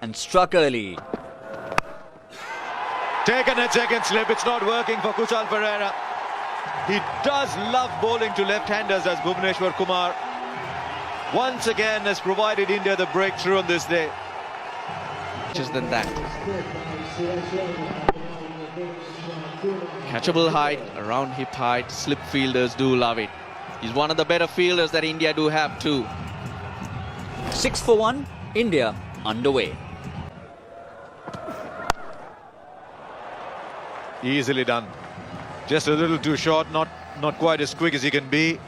and struck early. Taken at second slip, it's not working for Kusal Perera. He does love bowling to left-handers, as Bhuvneshwar Kumar once again has provided India the breakthrough on this day. Just than that. Catchable height, around hip height, slip fielders do love it. He's one of the better fielders that India do have too. 6 for 1, India underway. Easily done. Just a little too short, not quite as quick as he can be.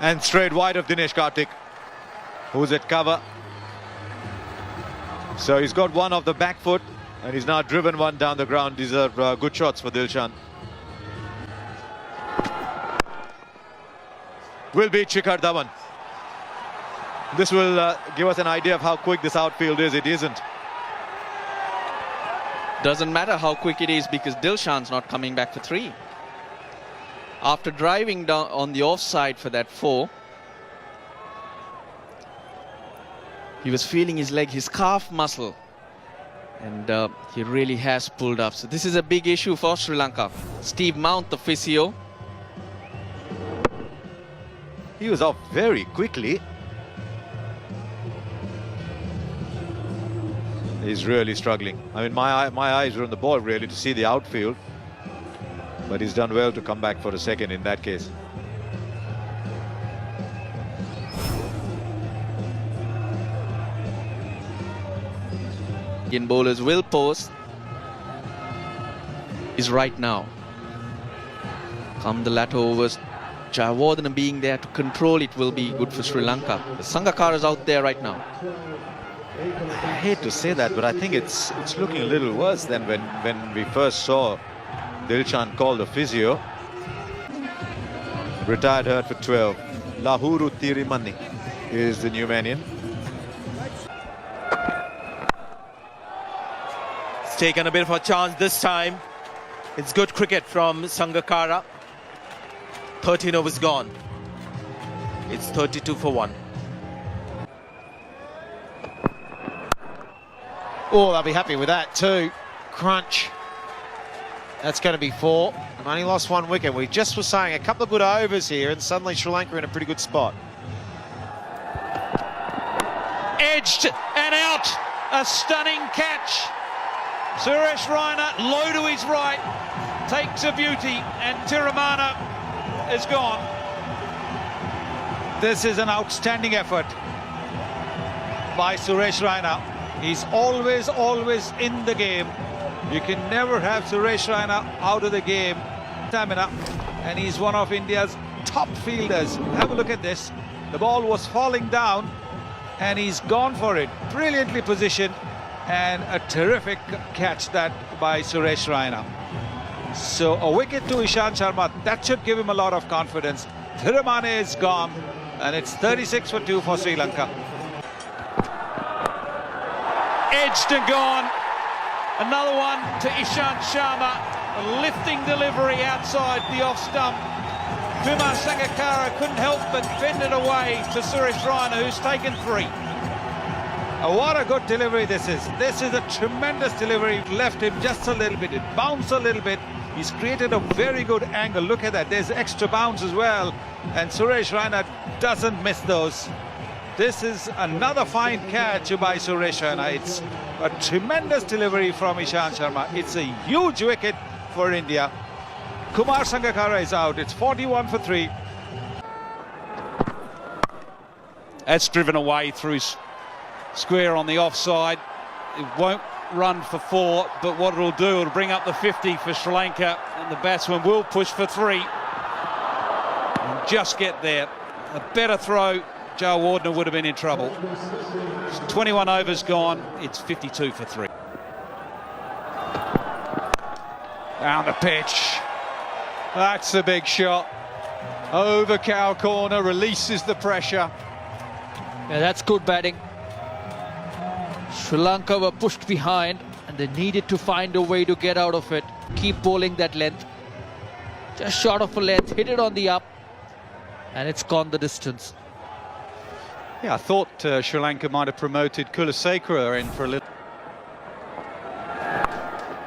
And straight wide of Dinesh Karthik, who's at cover. So he's got one off the back foot and he's now driven one down the ground. These are good shots for Dilshan. Will beat Shikhar Dhawan. This will give us an idea of how quick this outfield is. It isn't. Doesn't matter how quick it is because Dilshan's not coming back for 3. After driving down on the offside for that 4, he was feeling his leg, his calf muscle, and he really has pulled up. So this is a big issue for Sri Lanka. Steve Mount, the physio. He was off very quickly. He's really struggling. I mean, my eyes were on the ball really to see the outfield. But he's done well to come back for a second in that case. Indian bowlers will post is right now. Come the latter overs, Jayawardene being there to control it will be good for Sri Lanka. The Sangakkara is out there right now. I hate to say that, but I think it's looking a little worse than when we first saw Dilshan call the physio. Retired hurt for 12. Lahuru Tirimani is the new man in. It's taken a bit of a chance this time. It's good cricket from Sangakkara. 13 overs gone. It's 32 for 1. Oh, they'll be happy with that too. Crunch. That's going to be 4. They've only lost 1 wicket. We just were saying a couple of good overs here and suddenly Sri Lanka in a pretty good spot. Edged and out. A stunning catch. Suresh Raina low to his right. Takes a beauty and Tiramana is gone. This is an outstanding effort by Suresh Raina. He's always in the game. You can never have Suresh Raina out of the game. Stamina, and he's one of India's top fielders. Have a look at this. The ball was falling down and he's gone for it. Brilliantly positioned and a terrific catch that by Suresh Raina. So a wicket to Ishant Sharma, that should give him a lot of confidence. Thiramane is gone and it's 36 for 2 for Sri Lanka. Edged and gone. Another one to Ishant Sharma. A lifting delivery outside the off stump. Kumar Sangakkara couldn't help but bend it away to Suresh Raina, who's taken 3. What a good delivery this is. This is a tremendous delivery. Left him just a little bit. It bounced a little bit. He's created a very good angle. Look at that. There's extra bounce as well. And Suresh Raina doesn't miss those. This is another fine catch by Suresh Raina. It's a tremendous delivery from Ishant Sharma. It's a huge wicket for India. Kumar Sangakkara is out. It's 41 for 3. That's driven away through square on the offside. It won't run for 4, but what it'll do, it'll bring up the 50 for Sri Lanka, and the batsman will push for 3 and just get there. A better throw, Jayawardene would have been in trouble. It's 21 overs gone, it's 52 for 3. Down the pitch. That's a big shot. Over cow corner, releases the pressure. Yeah, that's good batting. Sri Lanka were pushed behind and they needed to find a way to get out of it. Keep bowling that length. Just short of a length, hit it on the up, and it's gone the distance. Yeah, I thought Sri Lanka might have promoted Kulasekara in for a little.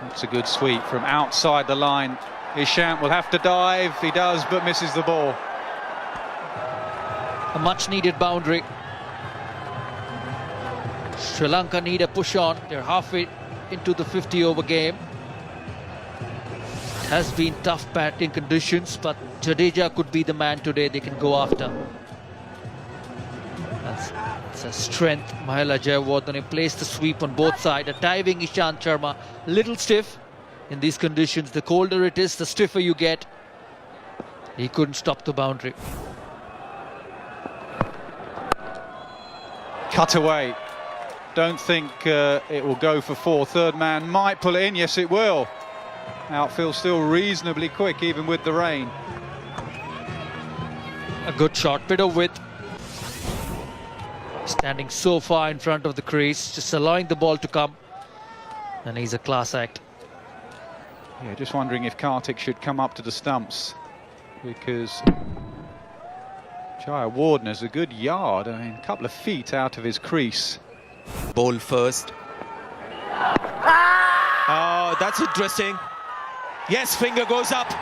That's a good sweep from outside the line. Ishant will have to dive. He does, but misses the ball. A much needed boundary. Sri Lanka need a push on. They're halfway into the 50-over game. It has been tough batting conditions, but Jadeja could be the man today they can go after. That's a strength. Mahela Jayawardene placed the sweep on both sides. A diving Ishant Sharma, little stiff in these conditions. The colder it is, the stiffer you get. He couldn't stop the boundary. Cut away. Don't think it will go for four. Third man might pull it in. Yes, it will. Outfield still reasonably quick, even with the rain. A good shot, bit of width. Standing so far in front of the crease, just allowing the ball to come. And he's a class act. Yeah, just wondering if Karthik should come up to the stumps, because Jayawardene's a good yard. I mean, a couple of feet out of his crease. Bowl first. Oh, that's interesting. Yes, finger goes up.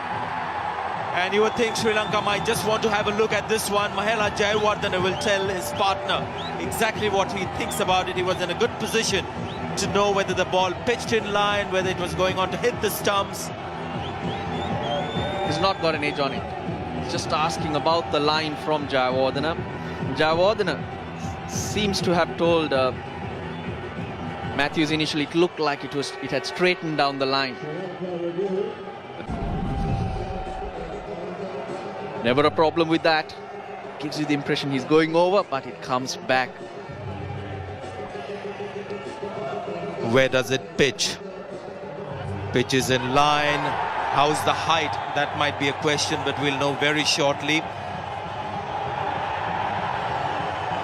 And you would think Sri Lanka might just want to have a look at this one. Mahela Jayawardene will tell his partner exactly what he thinks about it. He was in a good position to know whether the ball pitched in line, whether it was going on to hit the stumps. He's not got an edge on it. He's just asking about the line from Jayawardene. Jayawardene seems to have told Matthews initially it looked like it had straightened down the line. Never a problem with that. Gives you the impression he's going over, but it comes back. Where does it pitch? Pitch is in line. How's the height? That might be a question, but we'll know very shortly.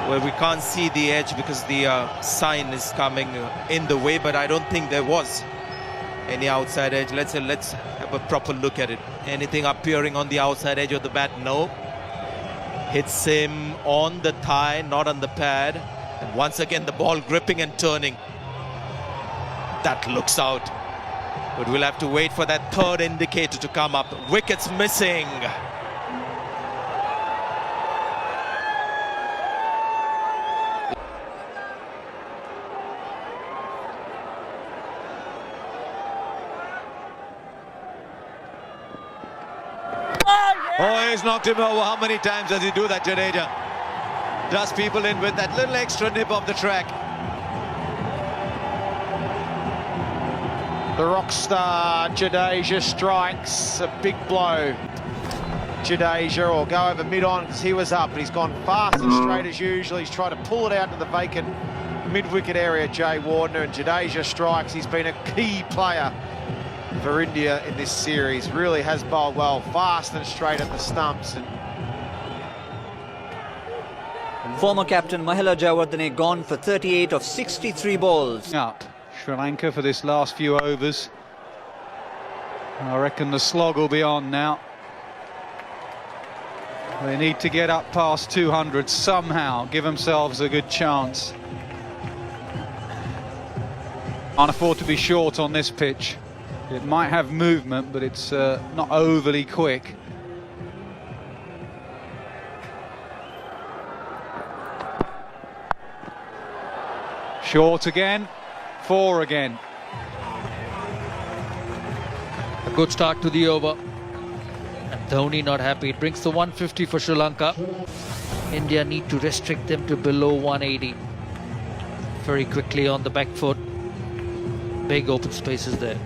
Well, we can't see the edge because the sign is coming in the way, but I don't think there was any outside edge. Let's have a proper look at it. Anything appearing on the outside edge of the bat? No. Hits him on the thigh, not on the pad. And once again, the ball gripping and turning. That looks out. But we'll have to wait for that third indicator to come up. Wickets missing. Oh, he's knocked him over. How many times does he do that, Jadeja? Does people in with that little extra nip of the track. The rock star Jadeja strikes a big blow. Jadeja will go over mid-on because he was up, but he's gone fast and straight as usual. He's tried to pull it out to the vacant mid-wicket area, Jayawardene, and Jadeja strikes. He's been a key player for India in this series. Really has bowled well, fast and straight at the stumps. Former captain Mahela Jayawardene gone for 38 of 63 balls. Up Sri Lanka for this last few overs. I reckon the slog will be on now. They need to get up past 200 somehow, give themselves a good chance. Can't afford to be short on this pitch. It might have movement, but it's not overly quick. Short again, 4 again. A good start to the over. And Dhoni not happy. It brings the 150 for Sri Lanka. India need to restrict them to below 180. Very quickly on the back foot. Big open spaces there.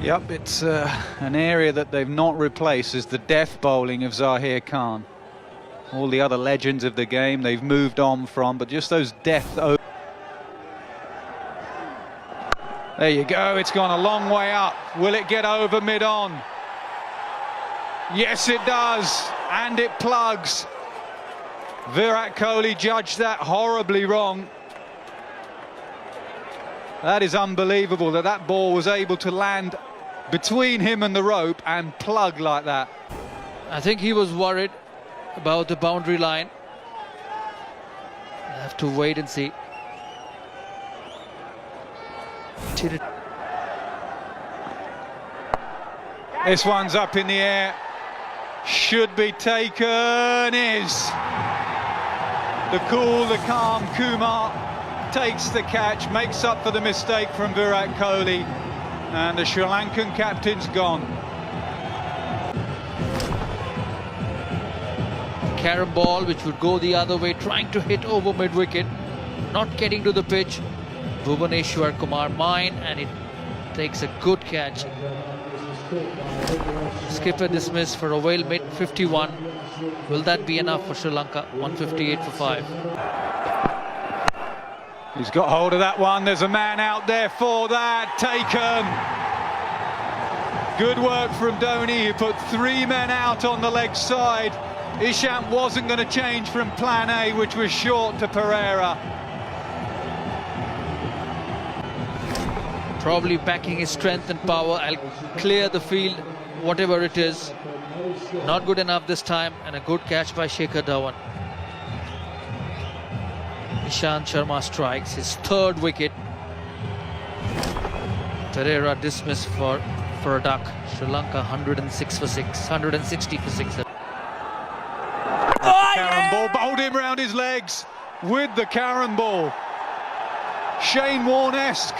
Yep, it's an area that they've not replaced is the death bowling of Zahir Khan. All the other legends of the game they've moved on from, but just those death. There you go, it's gone a long way up. Will it get over mid-on? Yes, it does, and it plugs. Virat Kohli judged that horribly wrong. That is unbelievable that that ball was able to land between him and the rope and plug like that. I think he was worried about the boundary line. We'll have to wait and see. This one's up in the air. Should be taken. Is. The cool, the calm Kumar takes the catch, makes up for the mistake from Virat Kohli, and the Sri Lankan captain's gone. Carom ball which would go the other way, trying to hit over mid-wicket, not getting to the pitch. Bhuvaneshwar Kumar mine, and it takes a good catch. Skipper dismissed for a whale mid 51. Will that be enough for Sri Lanka? 158 for 5. He's got hold of that one. There's a man out there for that. Taken. Good work from Dhoni, who put 3 men out on the leg side. Ishant wasn't going to change from plan A, which was short, to Pereira. Probably backing his strength and power. I'll clear the field, whatever it is. Not good enough this time, and a good catch by Shikhar Dhawan. Ishant Sharma strikes his 3rd wicket. Pereira dismissed for a duck. Sri Lanka 106 for 6, 160 for 6. Carom ball bowled him round his legs with the Carom ball. Shane Warne-esque.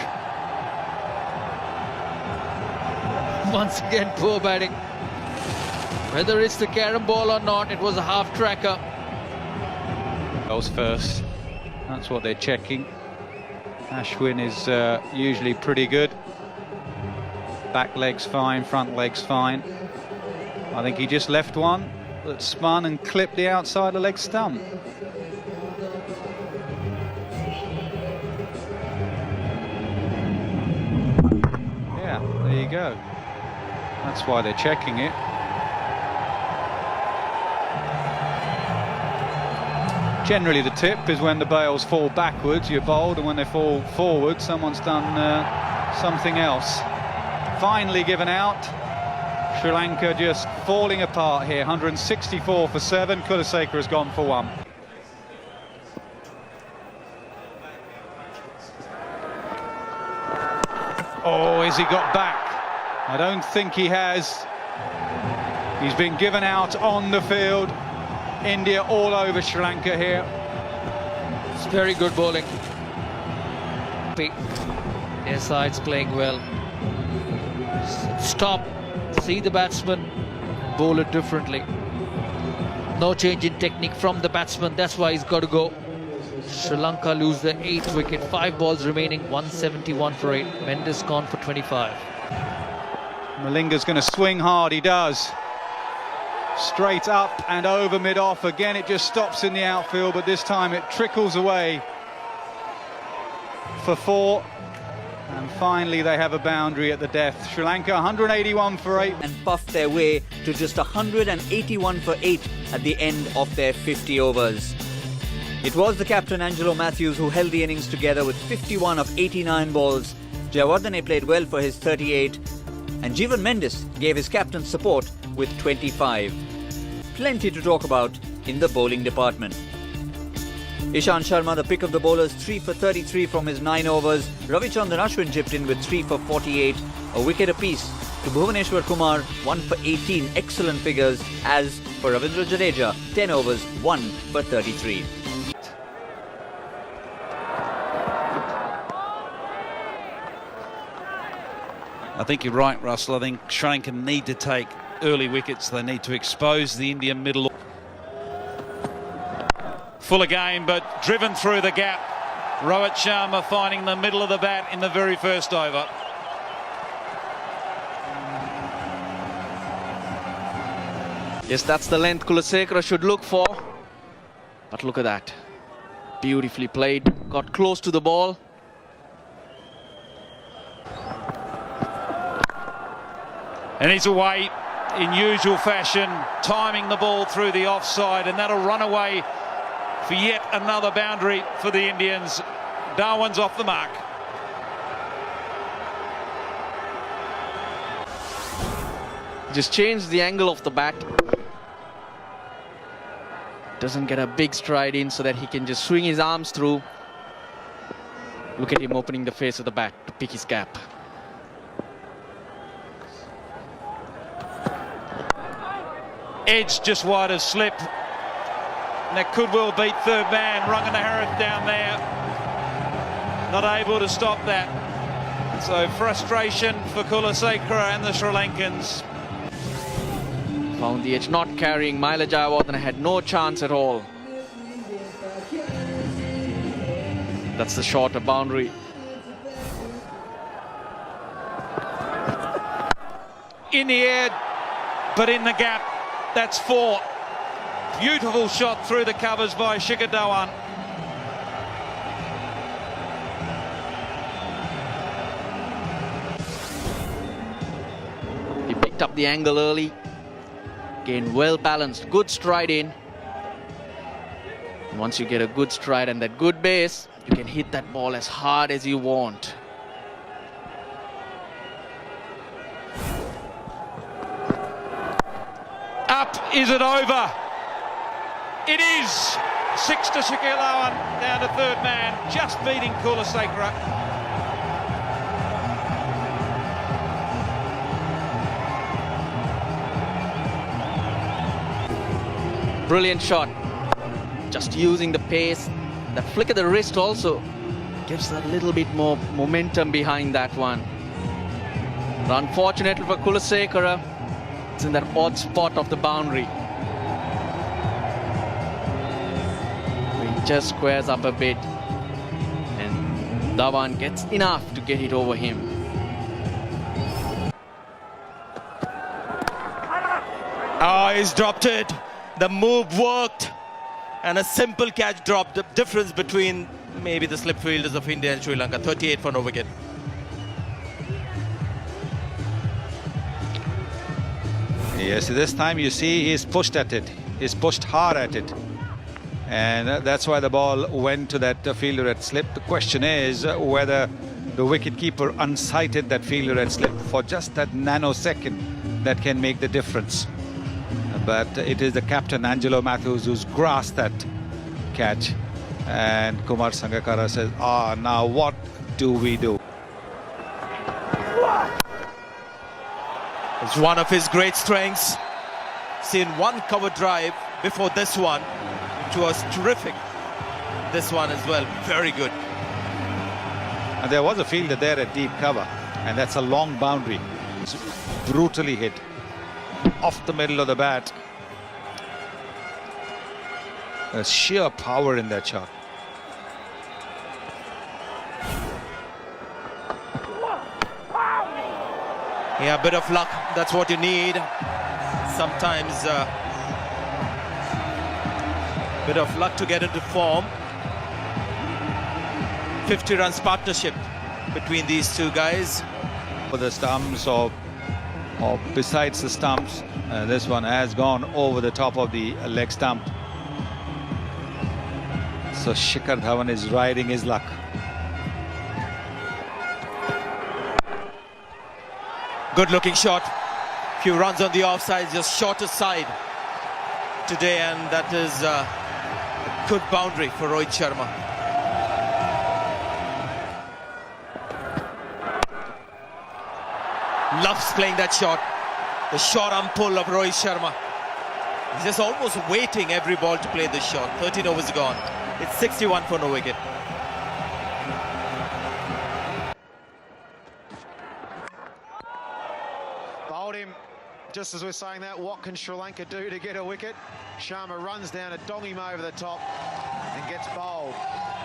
Once again, poor batting. Whether it's the Carom ball or not, it was a half tracker. Goes first. That's what they're checking. Ashwin is usually pretty good. Back leg's fine, front leg's fine. I think he just left one that spun and clipped the outside of leg stump. Yeah, there you go. That's why they're checking it. Generally the tip is when the bails fall backwards, you're bowled, and when they fall forward, someone's done something else. Finally given out. Sri Lanka just falling apart here. 164 for 7. Kulasekara has gone for 1. Oh, has he got back? I don't think he has. He's been given out on the field. India all over Sri Lanka here. It's very good bowling. Their side's playing well. Stop, see the batsman, bowl it differently. No change in technique from the batsman, that's why he's got to go. Sri Lanka lose the 8th wicket, 5 balls remaining, 171 for 8. Mendes gone for 25. Malinga's going to swing hard, he does. Straight up and over mid-off. Again, it just stops in the outfield, but this time it trickles away for 4. And finally they have a boundary at the death. Sri Lanka 181 for 8. And puffed their way to just 181 for 8 at the end of their 50 overs. It was the captain Angelo Matthews who held the innings together with 51 of 89 balls. Jayawardene played well for his 38, and Jeevan Mendes gave his captain support with 25. Plenty to talk about in the bowling department. Ishant Sharma, the pick of the bowlers, 3 for 33 from his 9 overs. Ravichandran Ashwin chipped in with 3 for 48, a wicket apiece to Bhuvaneshwar Kumar, 1 for 18, excellent figures, as for Ravindra Jadeja, 10 overs, 1 for 33. I think you're right, Russell. I think Sri Lanka need to take early wickets. They need to expose the Indian middle. Full of game, but driven through the gap. Rohit Sharma finding the middle of the bat in the very first over. Yes, that's the length Kulasekara should look for. But look at that. Beautifully played. Got close to the ball. And he's away in usual fashion, timing the ball through the offside, and that'll run away for yet another boundary for the Indians. Dhawan's off the mark. Just change the angle of the bat. Doesn't get a big stride in so that he can just swing his arms through. Look at him opening the face of the bat to pick his gap. Edge just wide of slip. And that could well beat third man. Ranganathan down there. Not able to stop that. So frustration for Kulasekara and the Sri Lankans. Found the edge not carrying. Maila Jayawardene had no chance at all. That's the shorter boundary. In the air, but in the gap. That's 4. Beautiful shot through the covers by Shikhar Dhawan. He picked up the angle early. Again, well balanced, good stride in. And once you get a good stride and that good base, you can hit that ball as hard as you want. Up, is it over? It is. 6 to Shikhar Dhawan, down to third man, just beating Kulasekara. Brilliant shot. Just using the pace. That flick of the wrist also gives a little bit more momentum behind that one. But unfortunately for Kulasekara, it's in that odd spot of the boundary. He just squares up a bit and Dhawan gets enough to get it over him. Oh, he's dropped it. The move worked. And a simple catch dropped. The difference between maybe the slip fielders of India and Sri Lanka. 38 for no wicket. Yes, this time you see he's pushed at it. He's pushed hard at it. And that's why the ball went to that fielder at slip. The question is whether the wicketkeeper unsighted that fielder at slip for just that nanosecond that can make the difference. But it is the captain, Angelo Matthews, who's grasped that catch. And Kumar Sangakkara says, now what do we do? It's one of his great strengths. Seen one cover drive before this one. It was terrific. This one as well, very good. And there was a fielder there at deep cover. And that's a long boundary. It's brutally hit. Off the middle of the bat. There's sheer power in that shot. Yeah, a bit of luck, that's what you need. Sometimes a bit of luck to get into form. 50 runs partnership between these two guys. For the stumps or besides the stumps, this one has gone over the top of the leg stump. So Shikhar Dhawan is riding his luck. Good looking shot. Few runs on the offside, just shorter side today, and that is a good boundary for Rohit Sharma. Loves playing that shot. The short arm pull of Rohit Sharma. He's just almost waiting every ball to play this shot. 13 overs gone. It's 61 for no wicket. Bowled him. Just as we're saying that, what can Sri Lanka do to get a wicket? Sharma runs down to dong him over the top and gets bowled.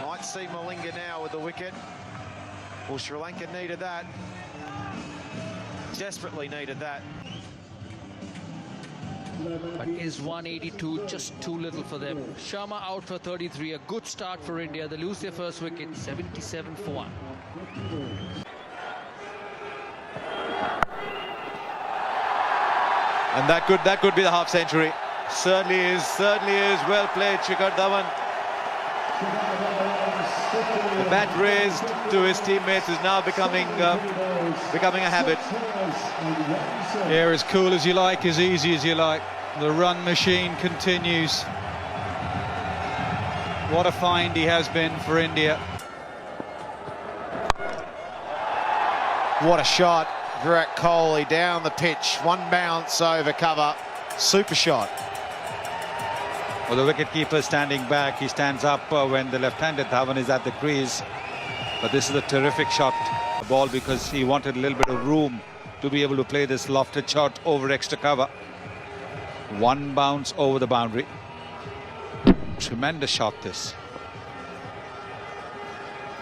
Might see Malinga now with the wicket. Well, Sri Lanka needed that. Desperately needed that. But is 182 just too little for them? Sharma out for 33. A good start for India. They lose their first wicket, 77 for 1. And that could be the half century. Certainly is well played, Shikhar Dhawan. The bat raised to his teammates is now becoming a habit. Yeah, as cool as you like, as easy as you like. The run machine continues. What a find he has been for India. What a shot. Virat Kohli down the pitch. One bounce over cover. Super shot. Well, the wicketkeeper standing back. He stands up when the left-handed Dhawan is at the crease. But this is a terrific shot. The ball, because he wanted a little bit of room to be able to play this lofted shot over extra cover. One bounce over the boundary. Tremendous shot this.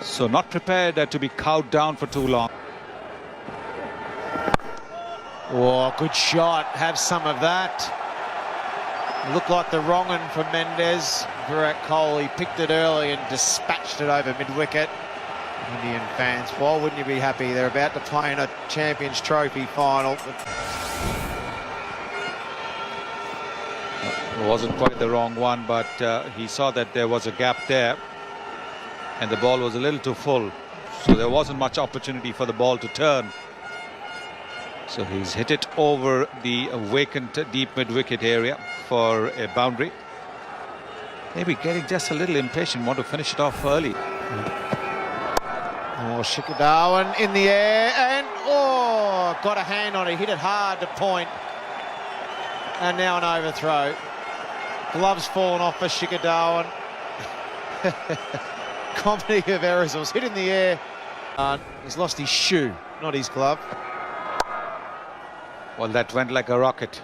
So not prepared to be cowed down for too long. Oh, good shot. Have some of that. Looked like the wrong one for Mendes. Virat Kohli picked it early and dispatched it over mid-wicket. Indian fans, why wouldn't you be happy? They're about to play in a Champions Trophy final. It wasn't quite the wrong one, but he saw that there was a gap there and the ball was a little too full, so there wasn't much opportunity for the ball to turn. So he's hit it over the vacant deep mid-wicket area for a boundary. Maybe getting just a little impatient, want to finish it off early. Oh, Shikhar Dhawan in the air and got a hand on it, hit it hard to point. And now an overthrow. Gloves fallen off for Shikhar Dhawan. Comedy of errors. It was hit in the air. He's lost his shoe, not his glove. Well, that went like a rocket.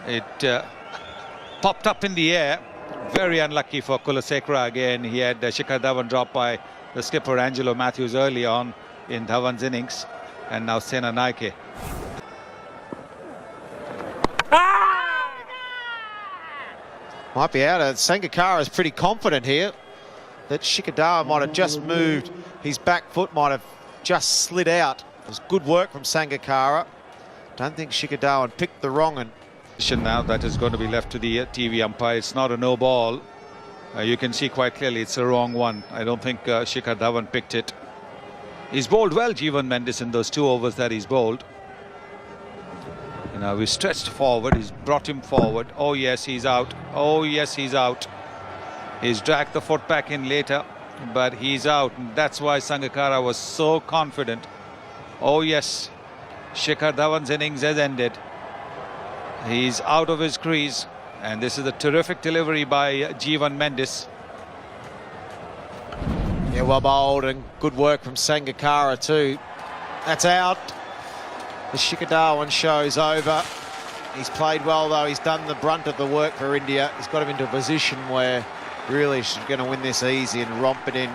It popped up in the air. Very unlucky for Kulasekara again. He had Shikhar Dhawan dropped by the skipper Angelo Matthews early on in Dhawan's innings. And now Sena Naike. Might be out. Sangakkara is pretty confident here that Shikhar Dhawan might have just moved. His back foot might have just slid out. It was good work from Sangakkara. Don't think Shikhar Dhawan picked the wrong one. Now that is going to be left to the TV umpire. It's not a no ball. You can see quite clearly it's the wrong one. I don't think Shikhar Dhawan picked it. He's bowled well, Jeevan Mendes, in those 2 overs that he's bowled. You know, we stretched forward. He's brought him forward. Oh yes, he's out. Oh yes, he's out. He's dragged the foot back in later, but he's out. And that's why Sangakkara was so confident. Oh yes, Shikhar Dhawan's innings has ended. He's out of his crease, and this is a terrific delivery by Jeevan Mendes. Yeah, well bowled and good work from Sangakkara too. That's out. The Shikhar Dhawan show's over. He's played well though. He's done the brunt of the work for India. He's got him into a position where really she's going to win this easy and romp it in.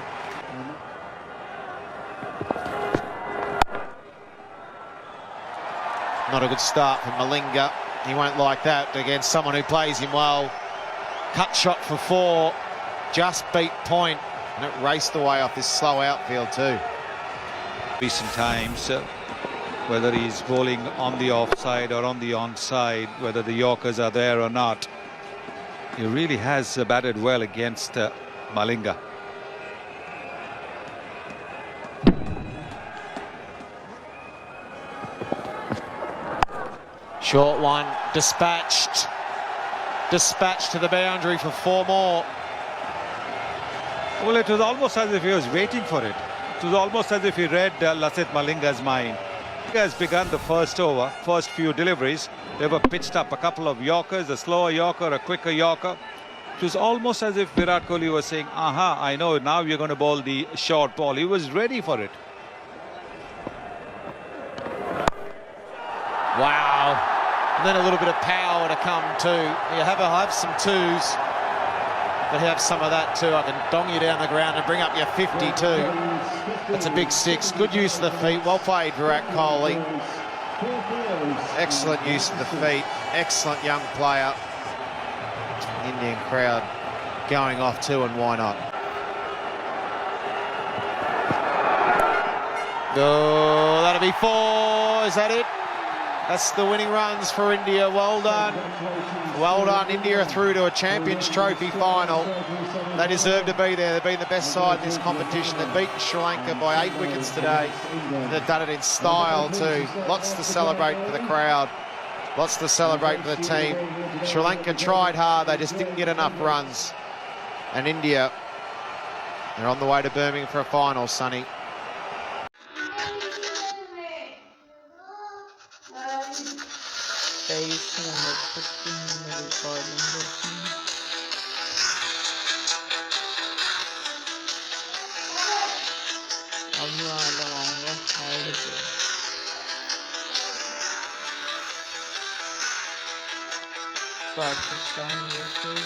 Not a good start from Malinga. He won't like that against someone who plays him well. Cut shot for 4. Just beat point. And it raced away off this slow outfield too. Recent times, whether he's bowling on the offside or on the onside, whether the Yorkers are there or not, he really has batted well against Malinga. Short one, dispatched to the boundary for 4 more. Well, it was almost as if he was waiting for it. It was almost as if he read Lasith Malinga's mind. He has begun the first over, first few deliveries. They were pitched up, a couple of Yorkers, a slower Yorker, a quicker Yorker. It was almost as if Virat Kohli was saying, aha, I know, now you're going to bowl the short ball. He was ready for it. Wow. And then a little bit of power to come too. You have some 2s, but have some of that too. I can dong you down the ground and bring up your 52. That's a big 6. Good use of the feet. Well played, Virat Kohli. Excellent use of the feet. Excellent young player. Indian crowd going off too, and why not? Oh, that'll be 4. Is that it? That's the winning runs for India. Well done. Well done. India are through to a Champions Trophy final. They deserve to be there. They've been the best side in this competition. They've beaten Sri Lanka by 8 wickets today. And they've done it in style too. Lots to celebrate for the crowd. Lots to celebrate for the team. Sri Lanka tried hard. They just didn't get enough runs. And India, they're on the way to Birmingham for a final, Sonny. Pakistan versus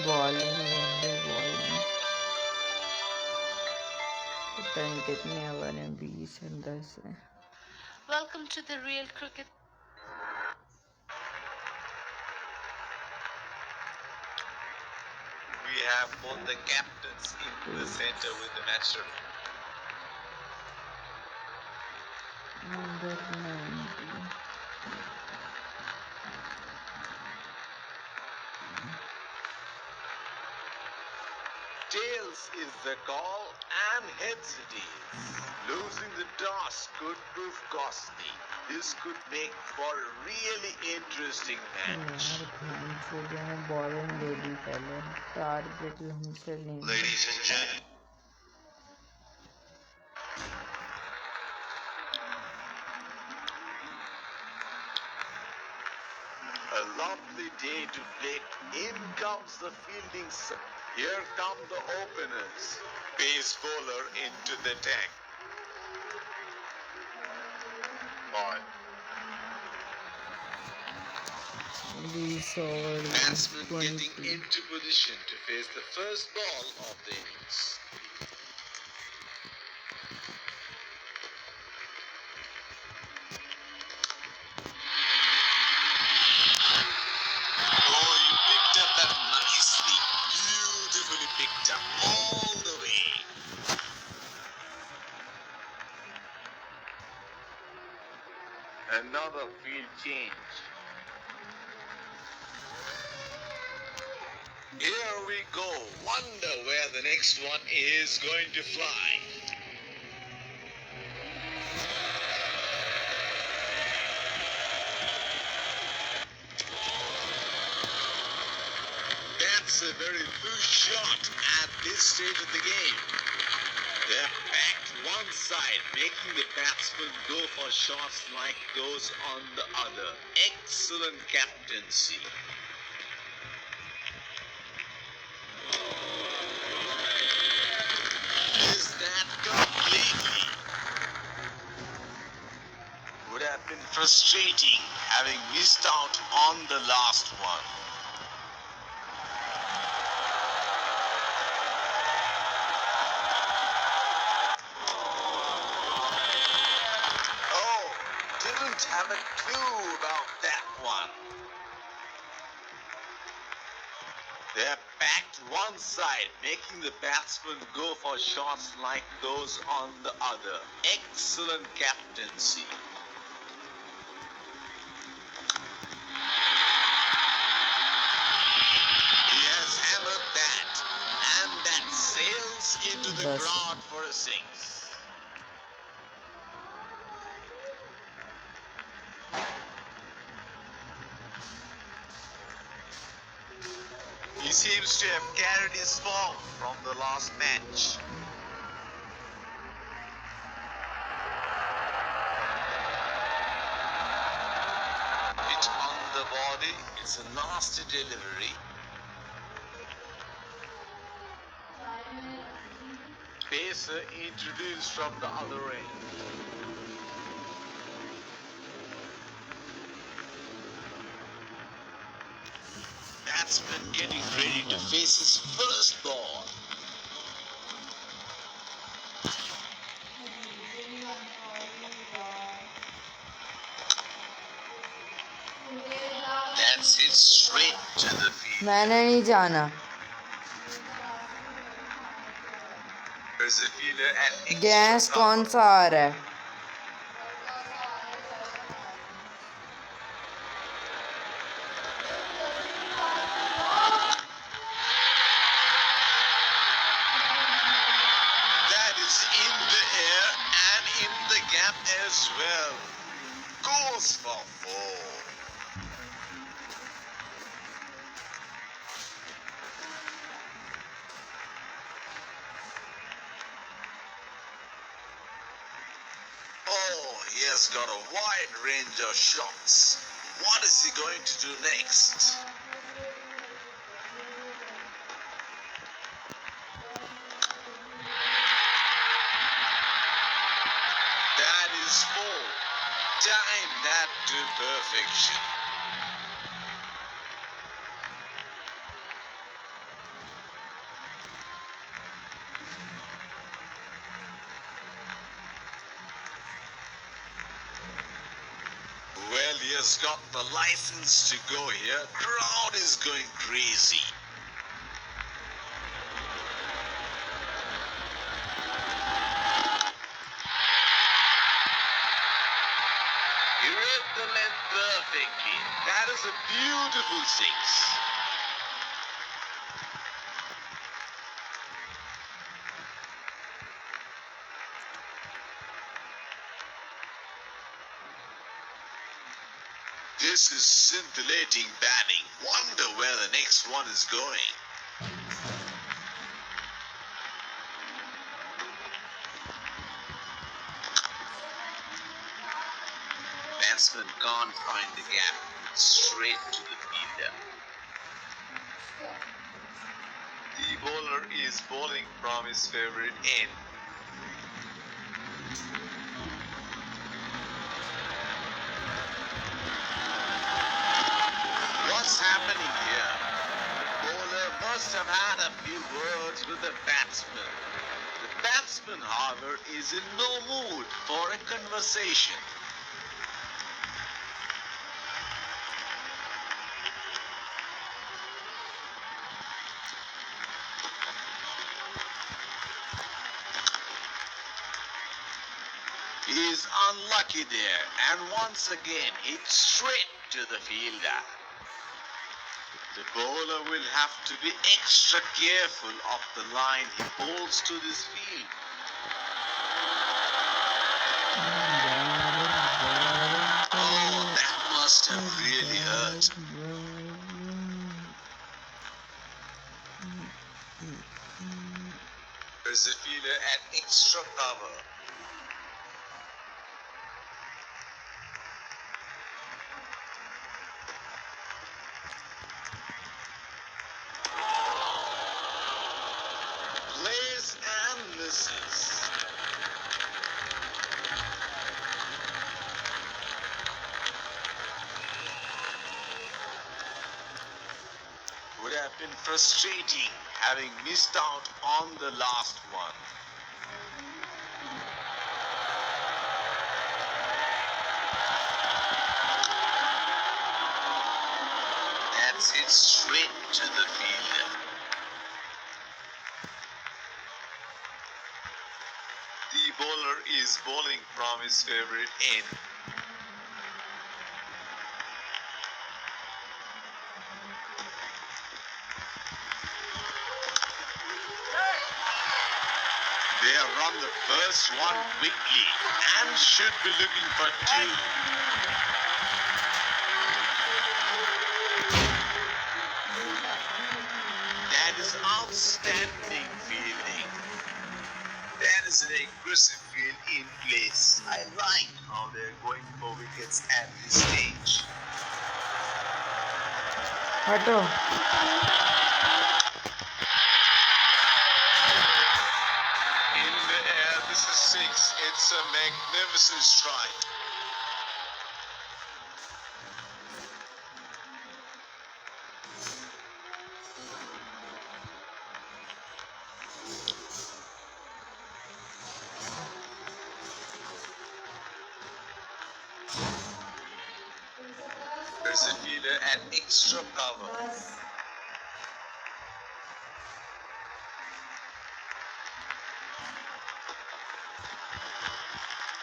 bowling bowling 10 कितने over हैं 20 और 10 हैं Welcome to the Real Cricket. We have both the captains in the center with the match referee. Number 90. Tails is the call and heads it is. Losing the toss could prove costly. This could make for a really interesting match. Bowling दे दी पहले target हमसे लेंगे Ladies and gentlemen. A lovely day to pick. In comes the fielding. Here come the openers. Pace bowler into the tank. Ball. Batsman getting into position to face the first ball of the innings. Oh, he picked up that nicely. Beautifully picked up all the way. Another field change. Here we go. Wonder where the next one is going to fly. That's a very loose shot at this stage of the game. They're packed one side, making the batsman go for shots like those on the other. Excellent captaincy. Is that completely? Would have been frustrating having missed out on the last one. Oh, didn't have a clue about that one. They're packed one side, making the batsman go for shots like those on the other. Excellent captaincy. He has hammered that, and that sails into the crowd for a six. He seems to have carried his form from the last match. Hit on the body, it's a nasty delivery. Pacer introduced from the other end. batsman getting ready to face his first ball. That's hit straight to the field. मैंने नहीं जाना. There's a fielder at gas कौन सा आ रहा है? That is in the air and in the gap as well. Goes for 4. Oh, he has got a wide range of shots. What is he going to do next? That is 4. Time that to perfection. Well, he has got the license to go here. Crowd is going crazy. He read the length perfectly. That is a beautiful 6. This is scintillating batting. Wonder where the next one is going. Batsman can't find the gap. Straight to the fielder. The bowler is bowling from his favorite end. What's happening here? The bowler must have had a few words with the batsman. The batsman, however, is in no mood for a conversation. He is unlucky there and once again hits straight to the fielder. The bowler will have to be extra careful of the line he bowls to this field. Oh, that must have really hurt. There's a fielder at extra cover. Plays and misses. Would have been frustrating having missed out on the last one. That's it straight to the fielder. The bowler is bowling from his favorite end. They have run the first one quickly and should be looking for 2. That is outstanding fielding. That is an aggressive field in place. I like how they're going for wickets at this stage. हटो. In the air, this is 6. It's a magnificent strike. Brazil fielder at extra cover.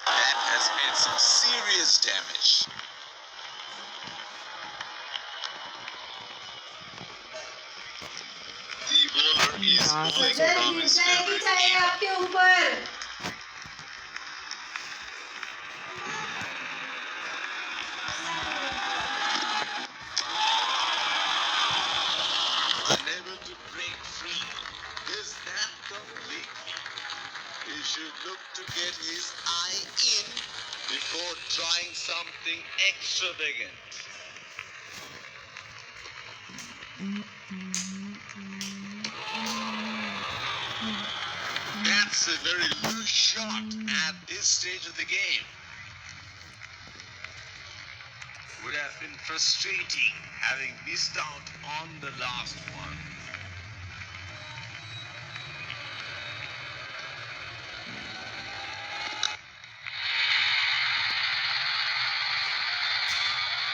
That has made some serious damage. The bowler is bowling from his favorite team. Unable to break free. Is that completely? He should look to get his eye in before trying something extravagant. That's a very loose shot at this stage of the game. Would have been frustrating having missed out on the last one.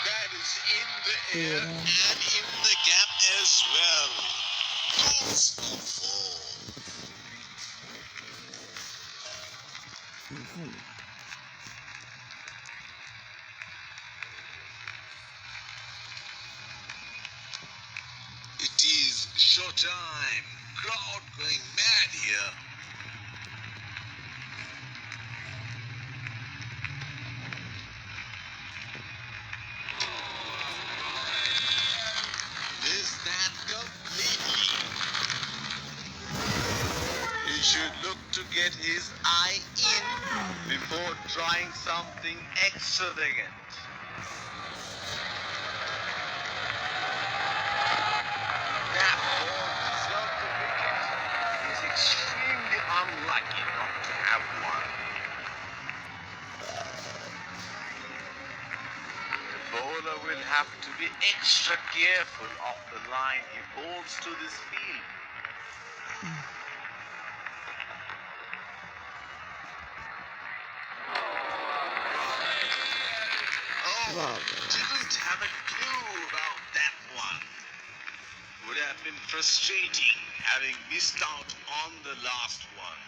That is in the air and in the gap as well. Calls for four. It is showtime. Crowd going mad here. Is that completely? He should look to get his eye in before trying something extravagant. That ball deserved the wicket. He's extremely unlucky not to have one. The bowler will have to be extra careful of the line he bowls to this field. Oh, didn't have a clue about that one. Would have been frustrating having missed out on the last one.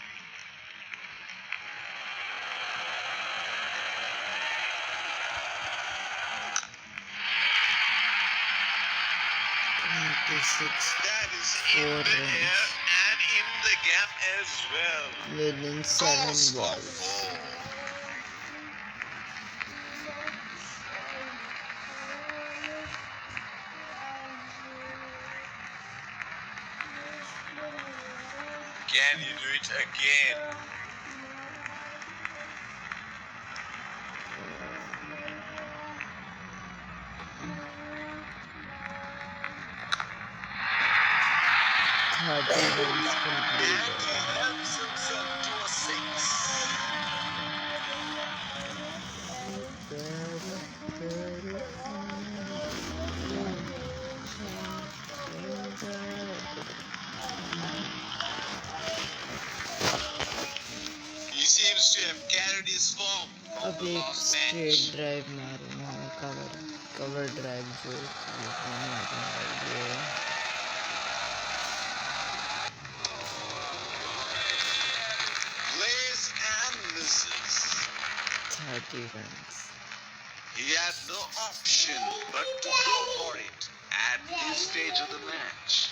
That is in the air and in the gap as well. Winning Calls 7 for balls. four. Can you do it again? Runs completed. And he helps himself to a six. He seems to have carried his form from अब the एक last straight match. Drive मारूंगा मैं cover drive जो Plays and misses. 30 runs. He had no option but to go for it at this stage of the match.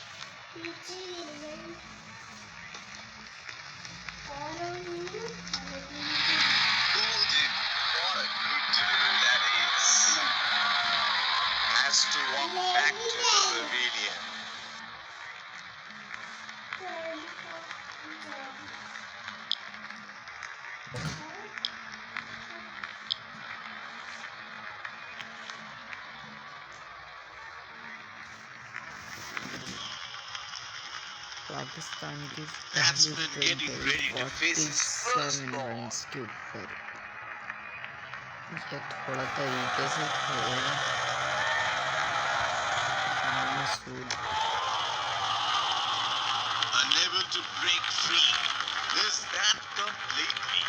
Pulled in. What a good delivery that is. Has to walk back to the pavilion. Pakistan की Batsman getting ready to face his first 47 ball. Runs के ऊपर इसको थोड़ा तरीके से खेलेगा Masood Unable to break free. Missed that completely.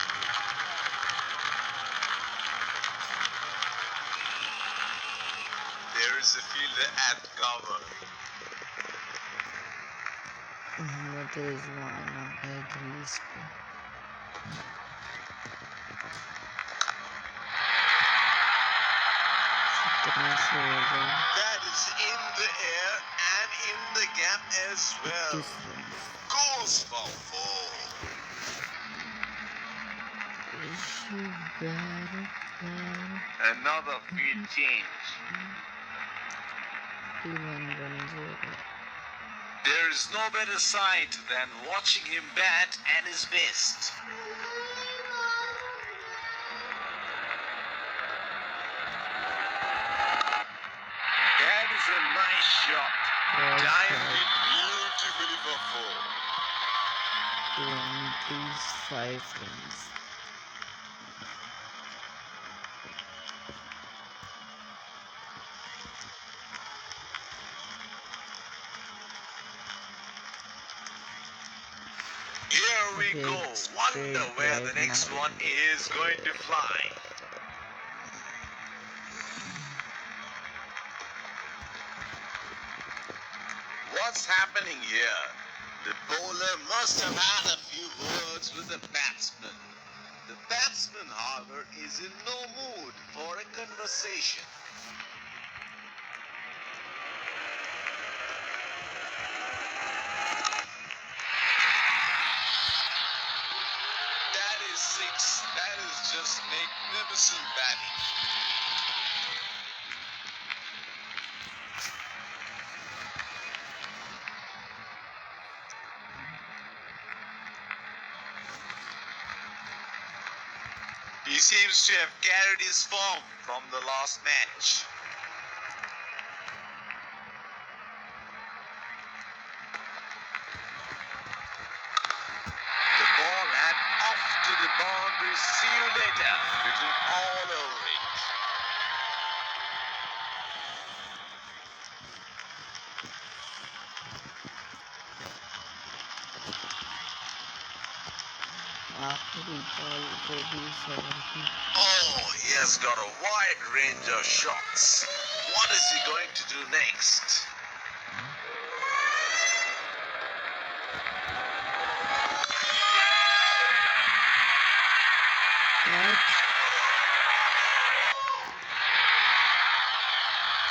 is a fielder at cover. Mohammad Rizwana है Greece पे। That is in the air and in the gap as well. Goes for 4. Another field change. There is no better sight than watching him bat at his best. That is a nice shot. Timed it beautifully for 4. 25 runs. Here we go. Wonder where the next one is going to fly. What's happening here? The bowler must have had a few words with the batsman. The batsman, however, is in no mood for a conversation. That is 6. That is just magnificent batting. He seems to have carried his form from the last match. The ball had off to the boundary, see you later, written all over it. आखिरी ball को भी 70। Oh, he has got a wide range of shots. What is he going to do next?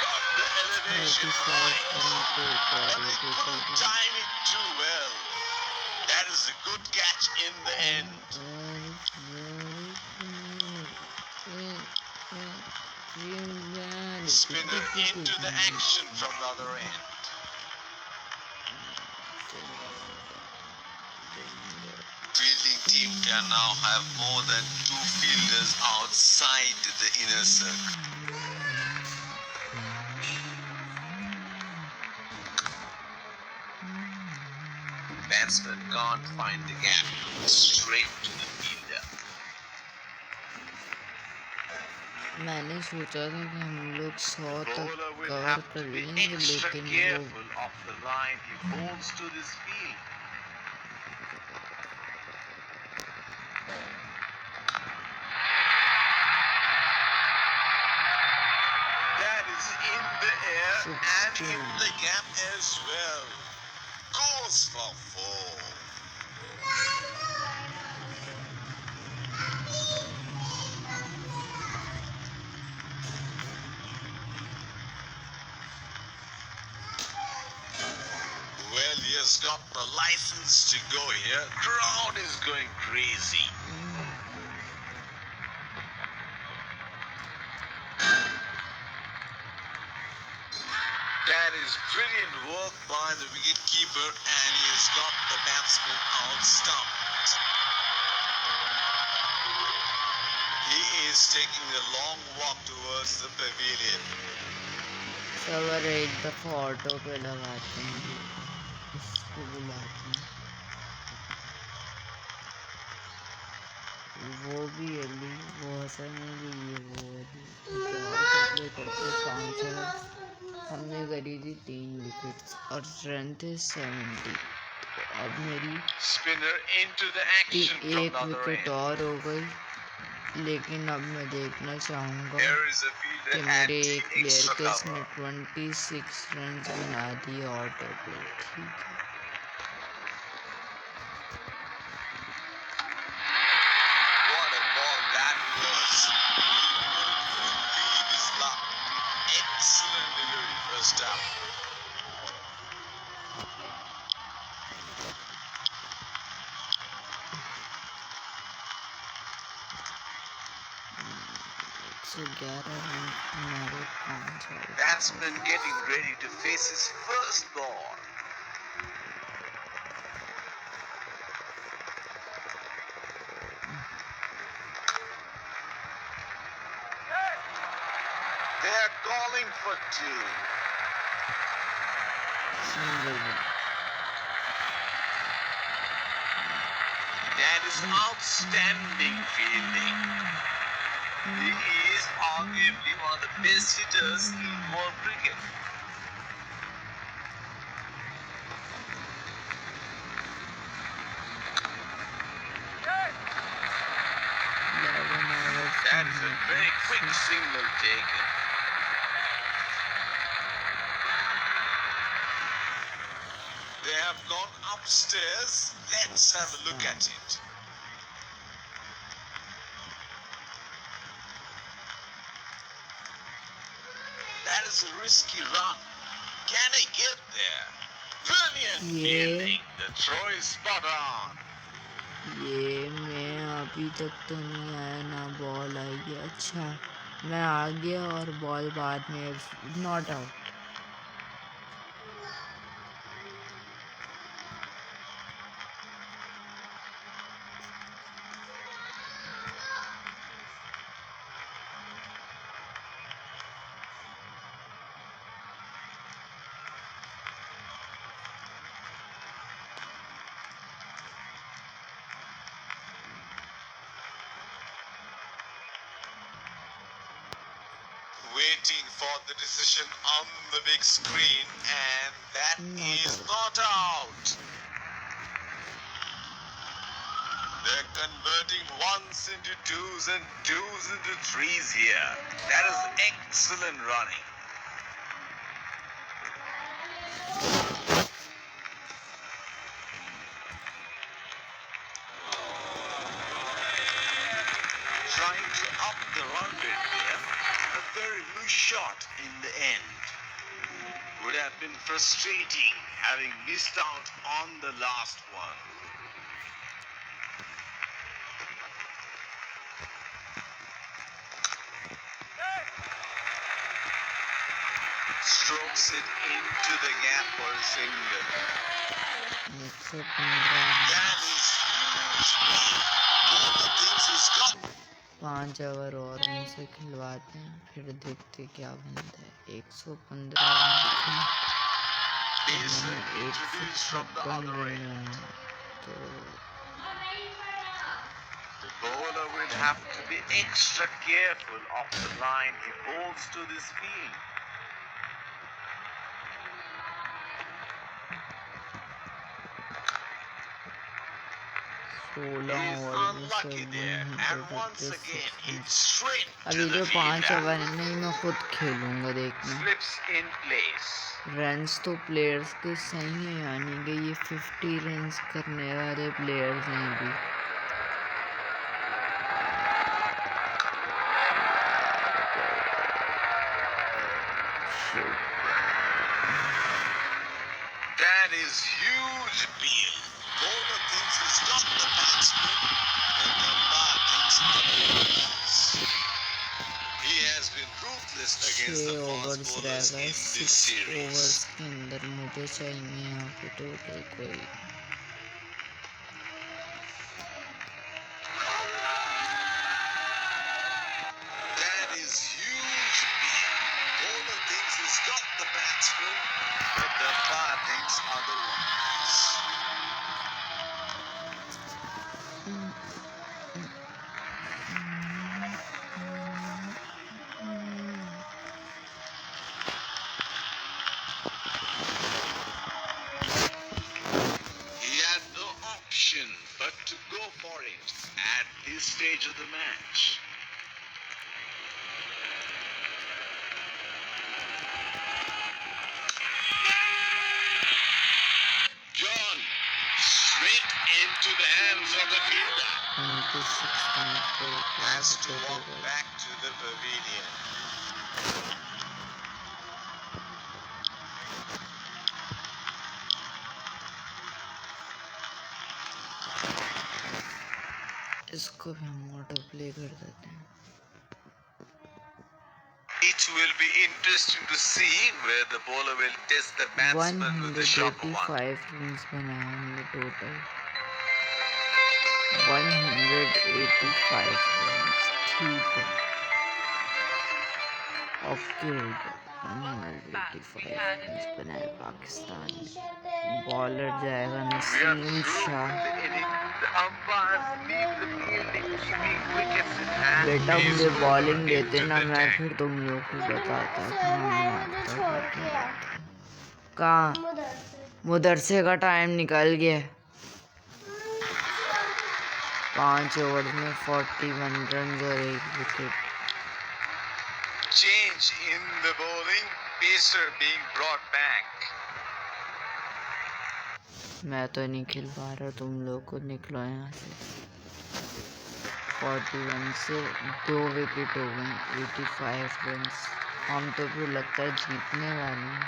Got the elevation right, but he couldn't time it too well. That is a good catch in the end. Spinner into the action from the other end. Fielding team can now have more than 2 fielders outside the inner circle. Batsman can't find the gap. Straight to the fielder. मैंने सोचा था कि हम लोग 100 तक Bowler will cover have कर to be लेंगे, extra लेकिन वो careful of the line he bowls to this field. That is in the air and in the gap as well. Goes for 4. Well, he has got the license to go here. Crowd is going crazy. That is brilliant work by the wicketkeeper, and he has got the batsman out stumped. He is taking a long walk towards the pavilion. सवर एक दफा auto पे लगाते हैं, इसको बुलाते हैं, वो भी अली, वो हसन अली, ये वो अली, करते 5 हमने करी थी 3 विकेट्स और रन थे 70। अब मेरी Spinner into the action from the 1 other wicket end. और हो गई, लेकिन अब मैं देखना चाहूँगा Here is a fielder कि मेरे एक प्लेयर के इसने 26 रन बना दिए ऑटो पे। ठीक है, What a ball that was. Lead is luck. Excellent delivery first down. so 11 run हमारे 5 आए। Batsman getting ready to face his first ball. They're calling for two. Single That is outstanding fielding. He is arguably one of the best hitters in world cricket. That is a very quick signal taken. They have gone upstairs. Let's have a look at it. That is a risky run. Can he get there? Brilliant fielding. The throw is spot on. ये मैं अभी तक तो नहीं आया ना ball आई है। अच्छा, मैं आ गया और बॉल बाद में not out. Waiting for the decision on the big screen, and that is not out. They're converting ones into twos and twos into threes here. That is excellent running. Trying to up the run rate there. A very loose shot in the end. Would have been frustrating having missed out on the last one. Strokes it into the gap for a single. That is huge. All the things he's got. 5 over और उनसे खिलवाते हैं, फिर देखते क्या बनता है। 115 run तो The bowler will have to be extra careful of the line he bowls to this field. 16 over में 736 अभी अभी जो 5 ओवर है नहीं, मैं खुद खेलूंगा देखना। रन्स तो प्लेयर्स के सही हैं, यानी कि ये 50 रन्स करने वाले प्लेयर्स हैं अभी। That is huge appeal. Bowler thinks he's got the batsman, and the umpire thinks otherwise. He has been ruthless against the fast bowlers in this series. Overs के अंदर मुझे चाहिए यहाँ पे टोटल कोई। That is huge appeal. Bowler thinks he's got the batsman, but the umpire thinks otherwise. He had no option but to go for it at this stage of the match. the hands of the fielder. 26.4 Has to walk back to the pavilion. इसको भी हम auto play कर देते हैं. It will be interesting to see where the bowler will test the batsman with the sharper one. 185 runs बनाए हमने total. 185 runs. ठीक है. ओके 185 runs बनाए पाकिस्तान ने. बॉलर जाएगा Naseem Shah. The umpires leave the fielding, keeping wickets in hand. बेटा मुझे bowling देते ना, मैं फिर तुम लोग को बताता कहाँ मदरसे का टाइम निकल गया. 5 ओवर में 41 रन और 1 wicket. Change in the bowling, pacer being brought back. मैं तो नहीं खेल पा रहा, तुम लोग को निकलो यहाँ से. 41 से 2 विकेट हो गए. 85 रन. हम तो फिर लगता है जीतने वाले हैं.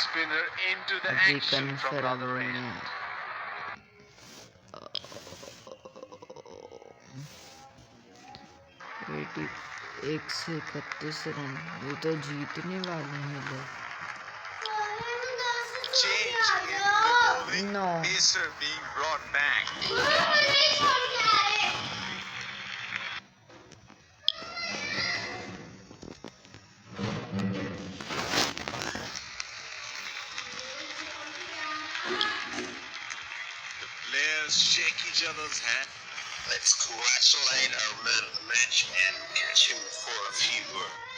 Spinner into the अभी action from the other confirm end. है. 131 रन. ये तो जीतने वाले हैं लोग. Change in the bowling, No. pacer being brought back. The players shake each other's hand. Let's congratulate our man of the match and catch him for a few words.